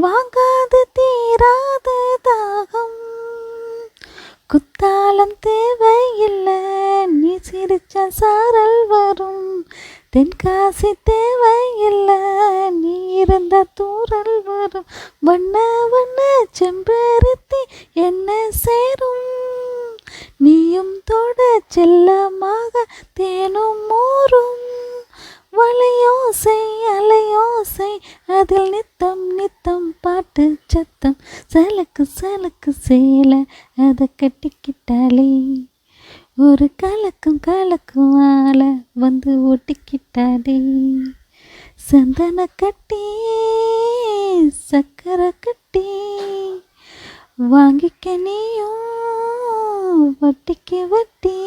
வாங்காது தீராத தாகம், குத்தாலம் தேவையில்லை, நீ சிரிச்ச சாரல் வரும். தென்காசி தேவையில்லை, நீ இருந்த தூரல் வரும். வண்ண வண்ண செம்பருத்தி என்ன சேரும், நீயும் தொட செல்லமாக தேனும் ஊரும். வளையோசை அலையோசை அதில் நித்தம் நித்தம் பாட்டு சத்தம். சலக்கு சலக்கு சேலை அதை கட்டிக்கிட்டாலே, ஒரு கலக்கும் கலக்கும் ஆளை வந்து ஒட்டிக்கிட்டாலே. சந்தன கட்டி சக்கரை கட்டி வாங்கிக்க நீயும் வட்டிக்கு வட்டி.